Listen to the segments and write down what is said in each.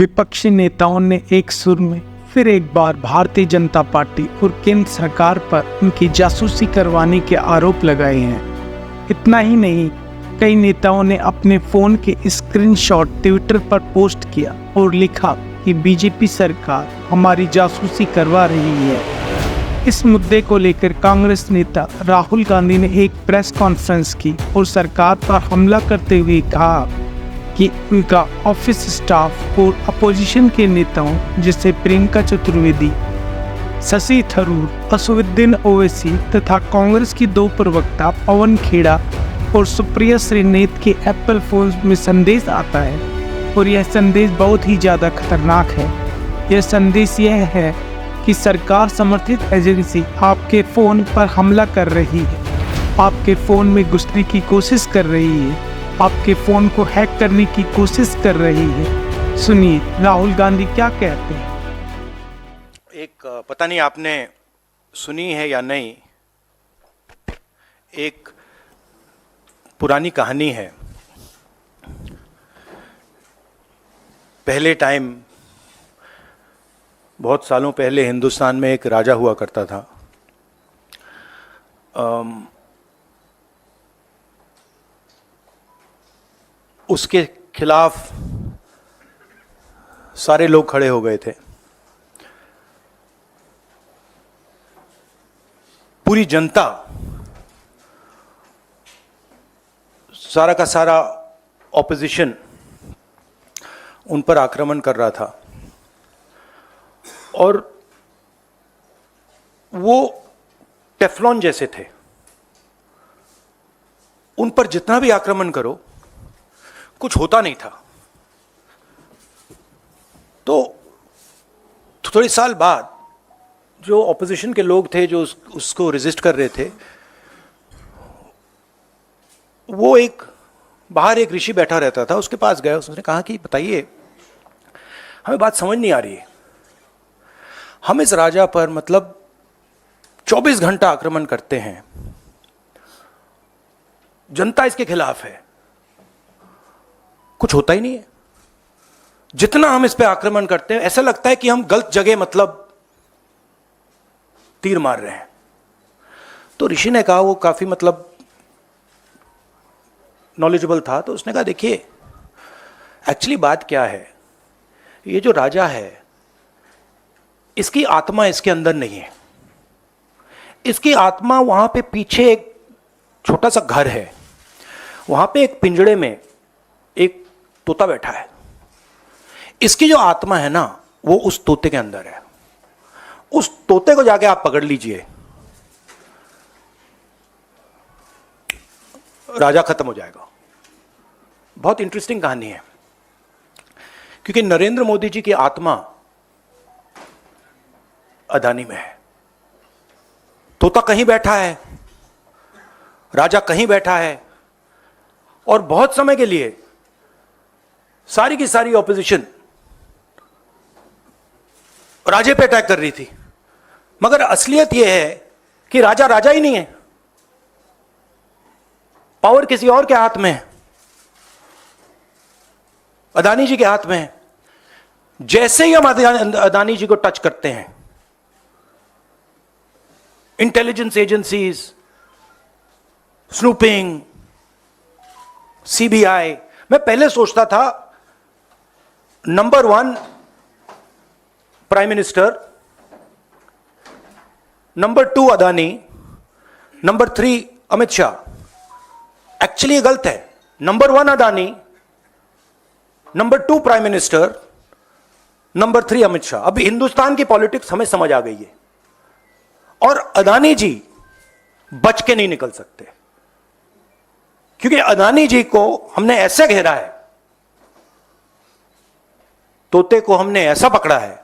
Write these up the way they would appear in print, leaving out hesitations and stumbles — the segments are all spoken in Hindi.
विपक्षी नेताओं ने एक सुर में फिर एक बार भारतीय जनता पार्टी और केंद्र सरकार पर उनकी जासूसी करवाने के आरोप लगाए हैं। इतना ही नहीं, कई नेताओं ने अपने फोन के स्क्रीनशॉट ट्विटर पर पोस्ट किया और लिखा कि बीजेपी सरकार हमारी जासूसी करवा रही है। इस मुद्दे को लेकर कांग्रेस नेता राहुल गांधी ने एक प्रेस कॉन्फ्रेंस की और सरकार पर हमला करते हुए कहा कि उनका ऑफिस स्टाफ और अपोजिशन के नेताओं जैसे प्रियंका चतुर्वेदी, शशि थरूर, असदुद्दीन ओवैसी तथा कांग्रेस की दो प्रवक्ता पवन खेड़ा और सुप्रिया श्रीनेत के एप्पल फोन में संदेश आता है और यह संदेश बहुत ही ज़्यादा खतरनाक है। यह संदेश यह है कि सरकार समर्थित एजेंसी आपके फ़ोन पर हमला कर रही है, आपके फ़ोन में घुसने की कोशिश कर रही है, आपके फ़ोन को हैक करने की कोशिश कर रही है। सुनिए राहुल गांधी क्या कहते हैं। एक पता नहीं आपने सुनी है या नहीं, एक पुरानी कहानी है। पहले टाइम, बहुत सालों पहले हिंदुस्तान में एक राजा हुआ करता था। उसके खिलाफ सारे लोग खड़े हो गए थे। पूरी जनता, सारा का सारा ऑपोजिशन उन पर आक्रमण कर रहा था और वो टेफ्लॉन जैसे थे। उन पर जितना भी आक्रमण करो कुछ होता नहीं था। तो थोड़े साल बाद जो ऑपोजिशन के लोग थे जो उसको रेजिस्ट कर रहे थे, वो बाहर एक ऋषि बैठा रहता था, उसके पास गए। उसने कहा कि बताइए, हमें बात समझ नहीं आ रही है। हम इस राजा पर 24 घंटा आक्रमण करते हैं, जनता इसके खिलाफ है, कुछ होता ही नहीं है। जितना हम इस पे आक्रमण करते हैं ऐसा लगता है कि हम गलत जगह तीर मार रहे हैं। तो ऋषि ने कहा, वो काफी नॉलेजेबल था, तो उसने कहा देखिए, एक्चुअली बात क्या है, ये जो राजा है इसकी आत्मा इसके अंदर नहीं है। इसकी आत्मा वहां पे पीछे एक छोटा सा घर है, वहां पे एक पिंजड़े में एक तोता बैठा है। इसकी जो आत्मा है ना, वो उस तोते के अंदर है। उस तोते को जाके आप पकड़ लीजिए, राजा खत्म हो जाएगा। बहुत इंटरेस्टिंग कहानी है, क्योंकि नरेंद्र मोदी जी की आत्मा अदानी में है। तोता कहीं बैठा है, राजा कहीं बैठा है, और बहुत समय के लिए सारी की सारी ऑपोजिशन राजे पे अटैक कर रही थी। मगर असलियत यह है कि राजा राजा ही नहीं है, पावर किसी और के हाथ में है, अदानी जी के हाथ में है। जैसे ही हम अदानी जी को टच करते हैं, इंटेलिजेंस एजेंसीज, स्नूपिंग, सीबीआई, मैं पहले सोचता था number 1 prime minister, number 2 Adani, number 3 Amit Shah. Actually ये गलत है। Number 1 Adani, number 2 prime minister, number 3 Amit Shah. अब हिंदुस्तान की पॉलिटिक्स हमें समझ आ गई है, और अदानी जी बच के नहीं निकल सकते, क्योंकि अदानी जी को हमने ऐसे घेरा है, तोते को हमने ऐसा पकड़ा है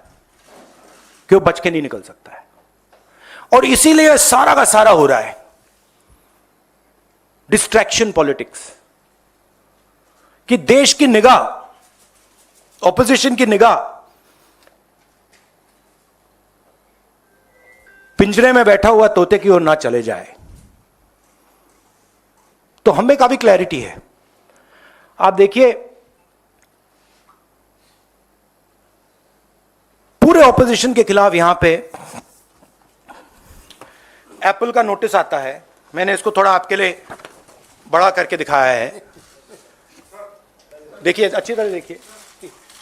कि वो बच के नहीं निकल सकता है। और इसीलिए सारा का सारा हो रहा है डिस्ट्रैक्शन पॉलिटिक्स, कि देश की निगाह, ऑपोजिशन की निगाह पिंजरे में बैठा हुआ तोते की ओर ना चले जाए। तो हमें काफी क्लैरिटी है। आप देखिए, पूरे ऑपोजिशन के खिलाफ यहां पे एप्पल का नोटिस आता है। मैंने इसको थोड़ा आपके लिए बड़ा करके दिखाया है, देखिए अच्छी तरह देखिए,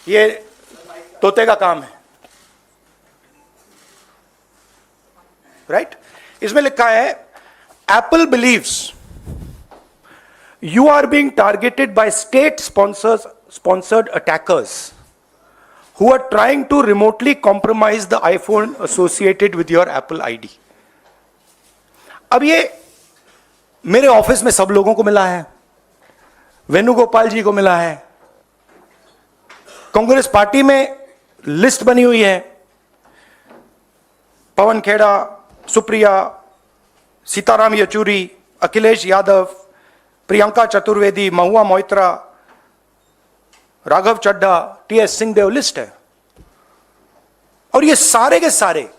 ये तोते का काम है, राइट। इसमें लिखा है Apple believes you are being targeted by state sponsored attackers who are trying to remotely compromise the iPhone associated with your Apple ID. अब ये मेरे ऑफिस में सब लोगों को मिला है, वेणुगोपाल जी को मिला है, कांग्रेस पार्टी में लिस्ट बनी हुई है, पवन खेड़ा, सुप्रिया, सीताराम येचुरी, अखिलेश यादव, प्रियंका चतुर्वेदी, महुआ मोइत्रा, राघव चड्ढा, टीएस सिंहदेव, लिस्ट है। और ये सारे के सारे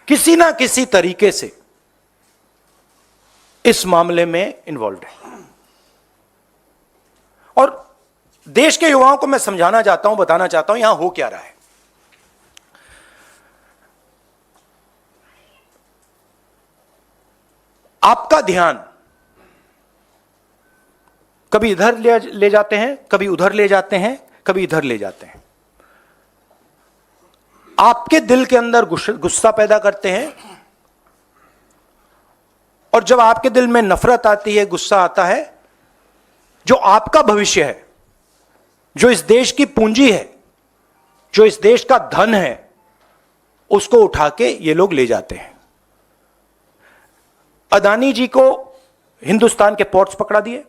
किसी ना किसी तरीके से इस मामले में इन्वॉल्व है। और देश के युवाओं को मैं समझाना चाहता हूं, बताना चाहता हूं यहां हो क्या रहा है। आपका ध्यान कभी इधर ले जाते हैं, कभी उधर ले जाते हैं, कभी इधर ले जाते हैं, आपके दिल के अंदर गुस्सा पैदा करते हैं। और जब आपके दिल में नफरत आती है, गुस्सा आता है, जो आपका भविष्य है, जो इस देश की पूंजी है, जो इस देश का धन है, उसको उठा के ये लोग ले जाते हैं। अदानी जी को हिंदुस्तान के पोर्ट्स पकड़ा दिए,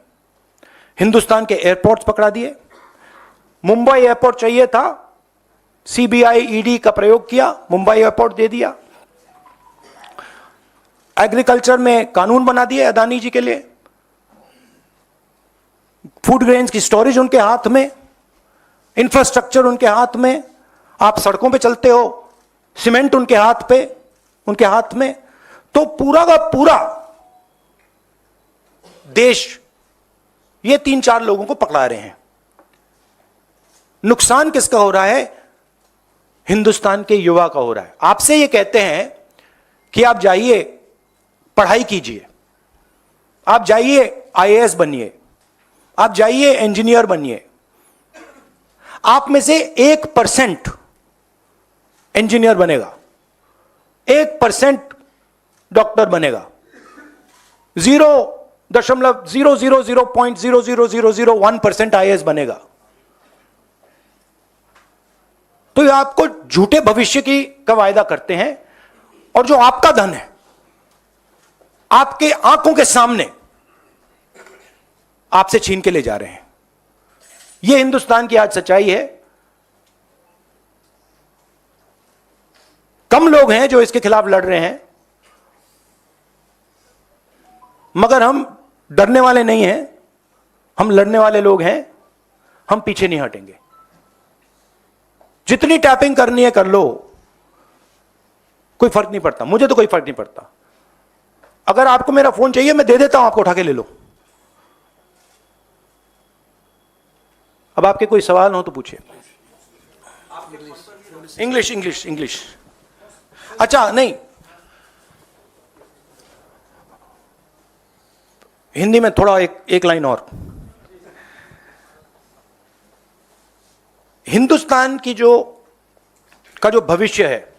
हिंदुस्तान के एयरपोर्ट्स पकड़ा दिए। मुंबई एयरपोर्ट चाहिए था, सीबीआई ईडी का प्रयोग किया, मुंबई एयरपोर्ट दे दिया। एग्रीकल्चर में कानून बना दिए अदानी जी के लिए, फूड ग्रेन्स की स्टोरेज उनके हाथ में, इंफ्रास्ट्रक्चर उनके हाथ में, आप सड़कों पे चलते हो, सीमेंट उनके हाथ में। तो पूरा का पूरा देश ये 3-4 लोगों को पकड़ा रहे हैं। नुकसान किसका हो रहा है? हिंदुस्तान के युवा का हो रहा है। आपसे ये कहते हैं कि आप जाइए पढ़ाई कीजिए, आप जाइए आईएएस बनिए, आप जाइए इंजीनियर बनिए। आप में से 1% इंजीनियर बनेगा, 1% डॉक्टर बनेगा, 0.0000001% आईएएस बनेगा। तो ये आपको झूठे भविष्य का वायदा करते हैं, और जो आपका धन है आपके आंखों के सामने आपसे छीन के ले जा रहे हैं। यह हिंदुस्तान की आज सच्चाई है। कम लोग हैं जो इसके खिलाफ लड़ रहे हैं, मगर हम डरने वाले नहीं हैं, हम लड़ने वाले लोग हैं। हम पीछे नहीं हटेंगे। जितनी टैपिंग करनी है कर लो, कोई फर्क नहीं पड़ता, मुझे तो कोई फर्क नहीं पड़ता। अगर आपको मेरा फोन चाहिए मैं दे देता हूं, आपको उठा के ले लो। अब आपके कोई सवाल हो तो पूछिए। इंग्लिश। अच्छा, नहीं, हिंदी में थोड़ा एक लाइन और। हिंदुस्तान की जो भविष्य है,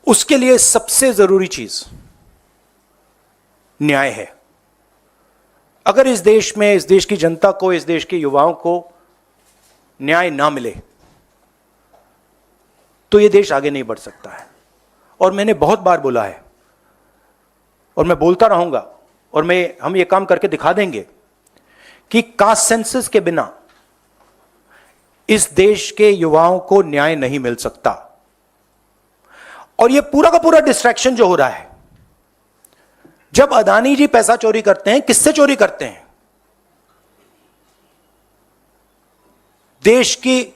उसके लिए सबसे जरूरी चीज न्याय है। अगर इस देश में, इस देश की जनता को, इस देश के युवाओं को न्याय ना मिले तो यह देश आगे नहीं बढ़ सकता है। और मैंने बहुत बार बोला है और मैं बोलता रहूंगा, और हम ये काम करके दिखा देंगे कि कास्ट सेंसस के बिना इस देश के युवाओं को न्याय नहीं मिल सकता। और ये पूरा का पूरा डिस्ट्रैक्शन जो हो रहा है, जब अदानी जी पैसा चोरी करते हैं, किससे चोरी करते हैं? देश की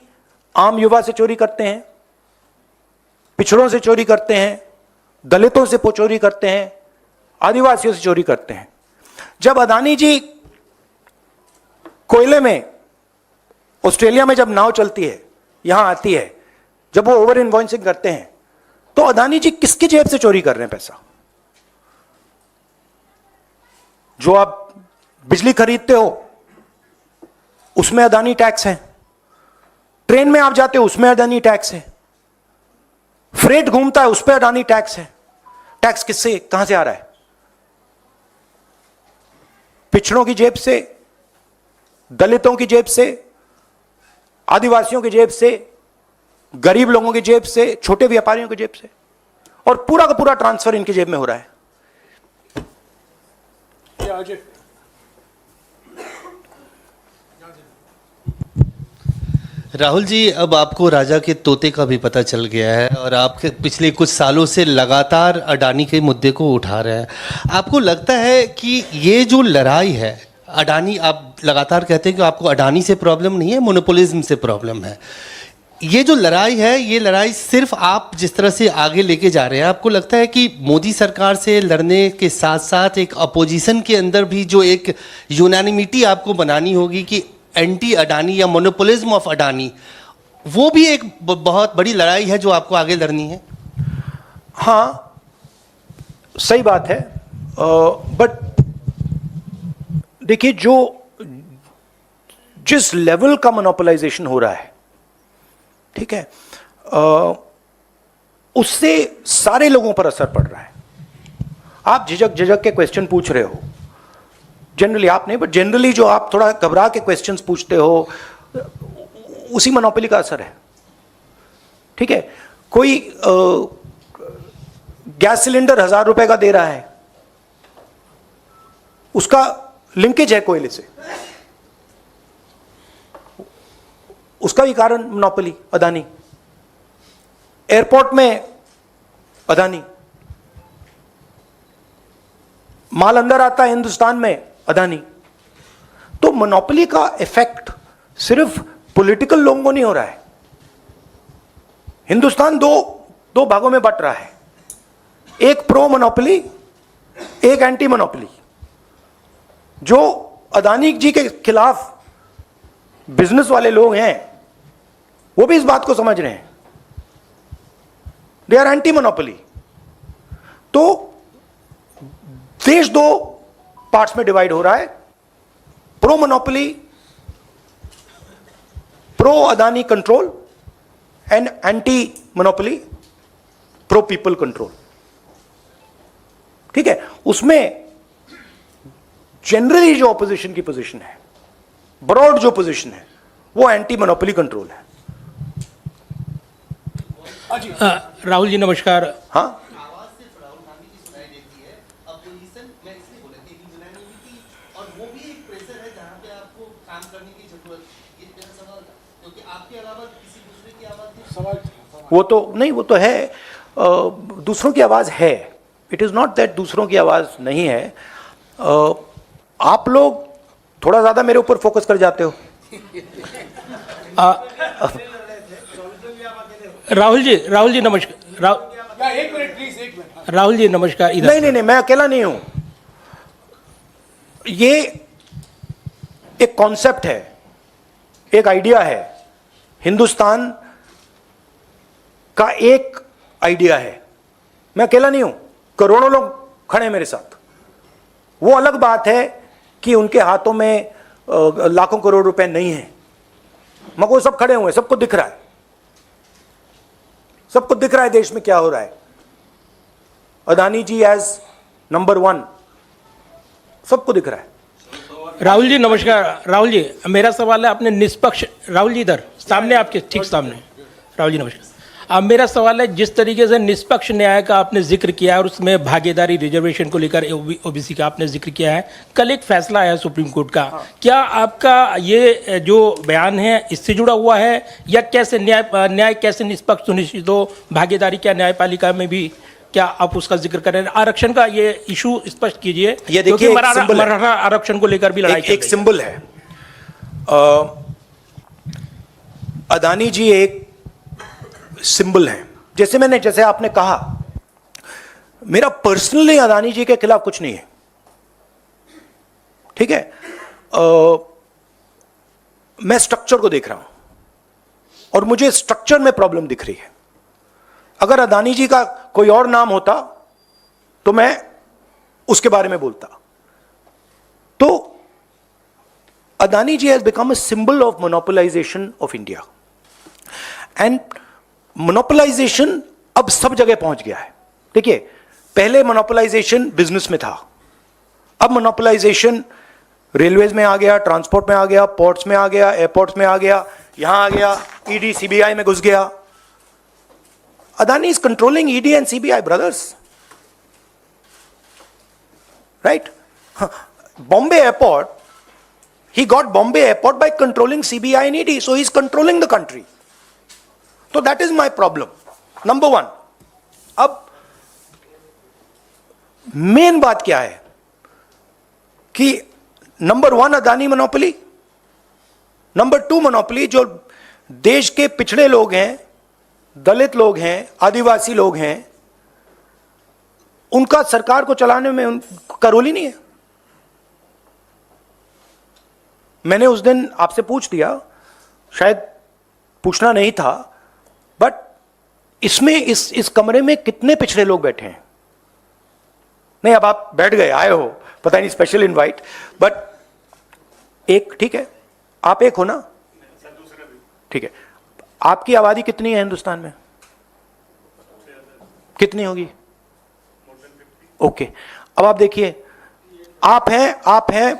आम युवा से चोरी करते हैं, पिछड़ों से चोरी करते हैं, दलितों से चोरी करते हैं, आदिवासियों से चोरी करते हैं। जब अदानी जी कोयले में ऑस्ट्रेलिया में जब नाव चलती है, यहां आती है, जब वो ओवर इनवॉइसिंग करते हैं, तो अदानी जी किसकी जेब से चोरी कर रहे हैं पैसा? जो आप बिजली खरीदते हो उसमें अदानी टैक्स है, ट्रेन में आप जाते हो उसमें अदानी टैक्स है, फ्रेट घूमता है उस पर अदानी टैक्स है। टैक्स किससे, कहां से आ रहा है? पिछड़ों की जेब से, दलितों की जेब से, आदिवासियों की जेब से, गरीब लोगों की जेब से, छोटे व्यापारियों की जेब से, और पूरा का पूरा ट्रांसफर इनकी जेब में हो रहा है। राहुल जी, अब आपको राजा के तोते का भी पता चल गया है और आप पिछले कुछ सालों से लगातार अडानी के मुद्दे को उठा रहे हैं। आपको लगता है कि ये जो लड़ाई है अडानी, आप लगातार कहते हैं कि आपको अडानी से प्रॉब्लम नहीं है, मोनोपोलिज्म से प्रॉब्लम है। ये जो लड़ाई है, ये लड़ाई सिर्फ आप जिस तरह से आगे लेके जा रहे हैं, आपको लगता है कि मोदी सरकार से लड़ने के साथ साथ एक अपोजिशन के अंदर भी जो एक यूनानिमिटी आपको बनानी होगी कि एंटी अडानी या मोनोपोलिज्म ऑफ अडानी, वो भी एक बहुत बड़ी लड़ाई है जो आपको आगे लड़नी है? हाँ, सही बात है, बट देखिए, जिस लेवल का मोनोपोलाइजेशन हो रहा है, ठीक है, उससे सारे लोगों पर असर पड़ रहा है। आप झिझक झिझक के क्वेश्चन पूछ रहे हो, जनरली आप नहीं, बट जनरली जो आप थोड़ा घबरा के क्वेश्चंस पूछते हो, उसी मोनोपोली का असर है। ठीक है, कोई गैस सिलेंडर 1000 रुपए का दे रहा है, उसका लिंकेज है कोयले से, उसका भी कारण मोनोपोली अदानी। एयरपोर्ट में अदानी, माल अंदर आता है हिंदुस्तान में अदानी। तो मोनोपोली का इफेक्ट सिर्फ पॉलिटिकल लोगों को नहीं हो रहा है। हिंदुस्तान दो भागों में बट रहा है, एक प्रो मोनोपोली, एक एंटी मोनोपोली। जो अदानी जी के खिलाफ बिजनेस वाले लोग हैं, वो भी इस बात को समझ रहे हैं, दे आर एंटी मोनोपोली। तो देश दो पार्ट्स में डिवाइड हो रहा है, pro monopoly, pro Adani control, and anti monopoly, pro people control. ठीक है, उसमें जनरली जो ऑपोजिशन की पोजीशन है, ब्रॉड जो पोजीशन है, वो एंटी मोनोपोली कंट्रोल है। राहुल जी नमस्कार। हाँ, आवाज सिर्फ राहुल गांधी की सुनाई देती है। अपोजिशन मैं इसलिए बोला कि यूनानिमिटी और वो भी एक प्रेशर है जहां पे आपको काम करने की जरूरत है। ये मेरा सवाल था, क्योंकि आपके अलावा किसी दूसरे की आवाज नहीं। सवाल वो तो नहीं, वो तो है, दूसरों की आवाज है। इट इज नॉट दैट दूसरों की आवाज नहीं है। आप लोग थोड़ा ज्यादा मेरे ऊपर फोकस कर जाते हो। राहुल जी नमस्कार। एक मिनट प्लीज। राहुल जी नमस्कार। नहीं, मैं अकेला नहीं हूं। ये एक कॉन्सेप्ट है, एक आइडिया है, हिंदुस्तान का एक आइडिया है। मैं अकेला नहीं हूं, करोड़ों लोग खड़े हैं मेरे साथ। वो अलग बात है कि उनके हाथों में लाखों करोड़ रुपए नहीं है, मगर वो सब खड़े हुए हैं, सबको दिख रहा है, सबको दिख रहा है देश में क्या हो रहा है। अदानी जी एज नंबर 1, सबको दिख रहा है। राहुल जी नमस्कार। राहुल जी, मेरा सवाल है, आपने निष्पक्ष, राहुल जी इधर सामने, आपके ठीक सामने। राहुल जी नमस्कार। अब मेरा सवाल है, जिस तरीके से निष्पक्ष न्याय का आपने जिक्र किया है और उसमें भागीदारी रिजर्वेशन को लेकर ओबीसी का आपने जिक्र किया है, कल एक फैसला आया सुप्रीम कोर्ट का। क्या आपका ये जो बयान है इससे जुड़ा हुआ है, या कैसे न्याय कैसे निष्पक्ष सुनिश्चित हो, भागीदारी क्या न्यायपालिका में भी, क्या आप उसका जिक्र करें? आरक्षण का ये इशू स्पष्ट कीजिए। ये देखिए, मराठा आरक्षण को लेकर भी लड़ाई एक सिंबल है। अदानी जी एक सिंबल है। जैसे आपने कहा, मेरा पर्सनली अदानी जी के खिलाफ कुछ नहीं है, ठीक है। मैं स्ट्रक्चर को देख रहा हूं और मुझे स्ट्रक्चर में प्रॉब्लम दिख रही है। अगर अदानी जी का कोई और नाम होता तो मैं उसके बारे में बोलता। तो Adani ji has become a symbol of monopolisation of India, and monopolisation अब सब जगह पहुंच गया है। देखिए, पहले मोनोपोलाइजेशन बिजनेस में था, अब मोनोपोलाइजेशन रेलवेज में आ गया, ट्रांसपोर्ट में आ गया, पोर्ट्स में आ गया, एयरपोर्ट्स में आ गया, यहां आ गया, ईडी सीबीआई में घुस गया। Adani is controlling ED and CBI, brothers, right? Bombay airport, he got Bombay airport by controlling CBI and ED, so he's controlling the country. So that is my problem, number one. अब मेन बात क्या है कि number one Adani monopoly, number two monopoly जो देश के पिछड़े लोग हैं, दलित लोग हैं, आदिवासी लोग हैं, उनका सरकार को चलाने में उनका रोल ही नहीं है। मैंने उस दिन आपसे पूछ दिया, शायद पूछना नहीं था, बट इसमें इस कमरे में कितने पिछड़े लोग बैठे हैं? नहीं, अब आप बैठ गए, आए हो, पता नहीं स्पेशल इनवाइट, बट एक, ठीक है, आप एक हो ना, ठीक है। आपकी आबादी कितनी है हिंदुस्तान में? कितनी होगी? ओके, अब आप देखिए, आप हैं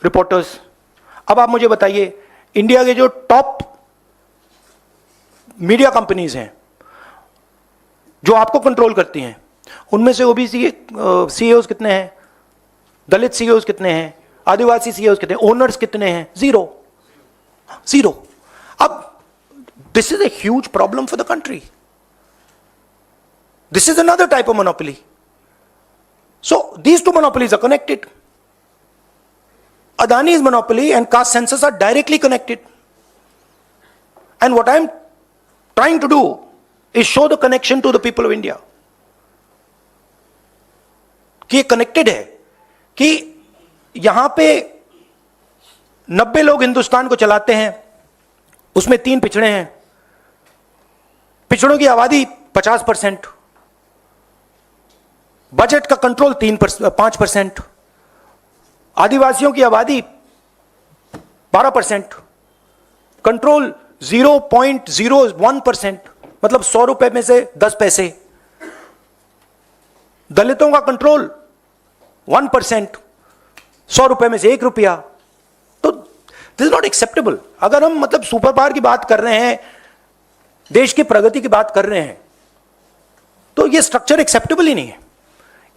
रिपोर्टर्स। अब आप मुझे बताइए, इंडिया के जो टॉप मीडिया कंपनीज हैं जो आपको कंट्रोल करती हैं, उनमें से ओबीसी सीईओज कितने हैं? दलित सीईओज कितने हैं? आदिवासी सीईओज कितने हैं? ओनर्स कितने हैं? जीरो। अब this is a huge problem for the country. This is another type of monopoly. So these two monopolies are connected. Adani's monopoly and caste census are directly connected. And what I'm trying to do is show the connection to the people of India. कि ये कनेक्टेड है, कि यहां पे 90 लोग हिंदुस्तान को चलाते हैं, उसमें 3 पिछड़े हैं, पिछड़ों की आबादी 50%, बजट का कंट्रोल 5%, आदिवासियों की आबादी 12%, कंट्रोल 0.01%, मतलब 100 रुपए में से 10 पैसे, दलितों का कंट्रोल 1%, 100 रुपए में से 1 रुपया। तो दिस इज नॉट एक्सेप्टेबल। अगर हम मतलब सुपर पावर की बात कर रहे हैं, देश की प्रगति की बात कर रहे हैं, तो ये स्ट्रक्चर एक्सेप्टेबल ही नहीं है।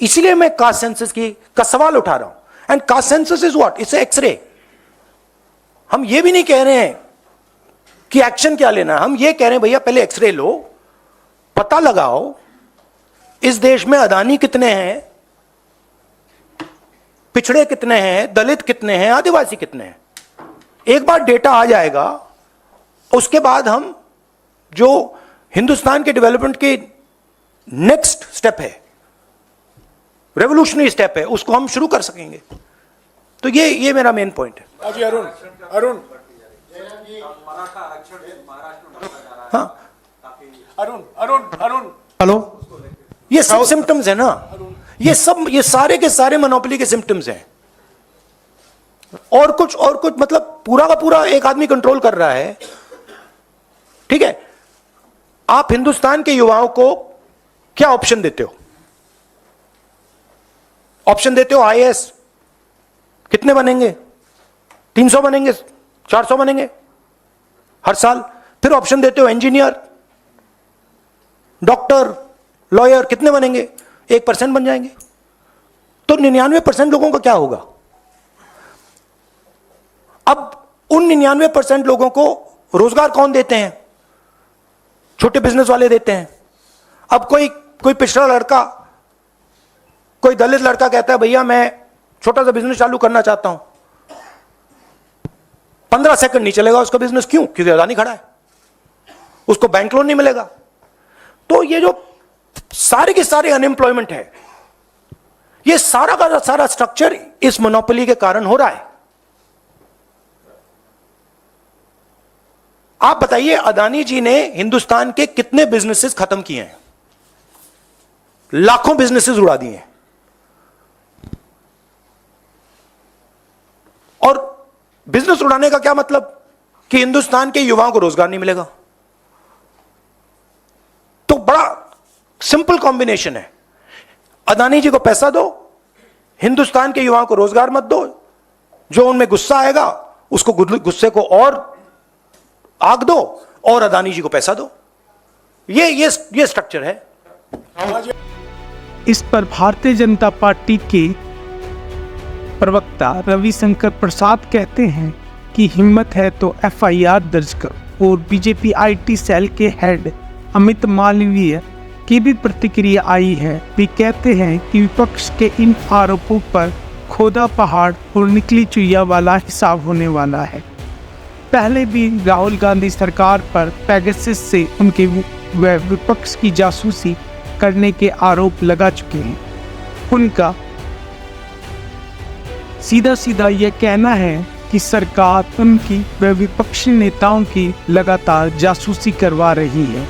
इसीलिए मैं कास्ट सेंसस का सवाल उठा रहा हूं। And caste census is what? It's x-ray. हम ये भी नहीं कह रहे हैं कि एक्शन क्या लेना है, हम ये कह रहे हैं भैया पहले एक्सरे लो, पता लगाओ इस देश में अदानी कितने हैं, पिछड़े कितने हैं, दलित कितने हैं, आदिवासी कितने हैं। एक बार डेटा आ जाएगा, उसके बाद हम जो हिंदुस्तान के डेवलपमेंट के नेक्स्ट स्टेप है, रेवोल्यूशनरी स्टेप है, उसको हम शुरू कर सकेंगे। तो ये मेरा मेन पॉइंट है। अजी अरुण हाँ, अरुण हेलो, ये सब सिम्टम्स है ना, ये सारे के सारे मोनोपोली के सिम्टम्स हैं। और कुछ मतलब पूरा का पूरा एक आदमी कंट्रोल कर रहा है। ठीक है, आप हिंदुस्तान के युवाओं को क्या ऑप्शन देते हो? ऑप्शन देते हो आईएएस, कितने बनेंगे? 300 बनेंगे, 400 बनेंगे हर साल। फिर ऑप्शन देते हो इंजीनियर, डॉक्टर, लॉयर, कितने बनेंगे? 1% बन जाएंगे। तो 99% लोगों का क्या होगा? अब उन 99% लोगों को रोजगार कौन देते हैं? छोटे बिजनेस वाले देते हैं। अब कोई पिछड़ा लड़का, कोई दलित लड़का कहता है भैया मैं छोटा सा बिजनेस चालू करना चाहता हूं, 15 सेकंड नहीं चलेगा उसका बिजनेस। क्यों? क्योंकि अदानी खड़ा है, उसको बैंक लोन नहीं मिलेगा। तो ये जो सारे के सारे अनएम्प्लॉयमेंट है, ये सारा का सारा स्ट्रक्चर इस मोनोपोली के कारण हो रहा है। आप बताइए, अदानी जी ने हिंदुस्तान के कितने बिजनेसेस खत्म किए हैं? लाखों बिजनेसेस उड़ा दिए हैं। और बिजनेस उड़ाने का क्या मतलब? कि हिंदुस्तान के युवाओं को रोजगार नहीं मिलेगा। तो बड़ा सिंपल कॉम्बिनेशन है, अदानी जी को पैसा दो, हिंदुस्तान के युवाओं को रोजगार मत दो, जो उनमें गुस्सा आएगा उसको गुस्से को और आग दो, और अदानी जी को पैसा दो। ये स्ट्रक्चर है। इस पर भारतीय जनता पार्टी के प्रवक्ता रविशंकर प्रसाद कहते हैं कि हिम्मत है तो एफआईआर दर्ज करो। और बीजेपी आईटी सेल के हेड अमित मालवीय की भी प्रतिक्रिया आई है। वे कहते हैं कि विपक्ष के इन आरोपों पर खोदा पहाड़ और निकली चुईया वाला हिसाब होने वाला है। पहले भी राहुल गांधी सरकार पर पेगासस से उनके विपक्ष की जासूसी करने के आरोप लगा चुके हैं। उनका सीधा सीधा यह कहना है कि सरकार उनकी व विपक्षी नेताओं की लगातार जासूसी करवा रही है।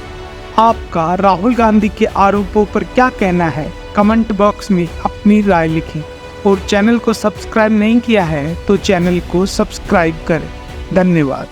आपका राहुल गांधी के आरोपों पर क्या कहना है? कमेंट बॉक्स में अपनी राय लिखें। और चैनल को सब्सक्राइब नहीं किया है तो चैनल को सब्सक्राइब करें। धन्यवाद।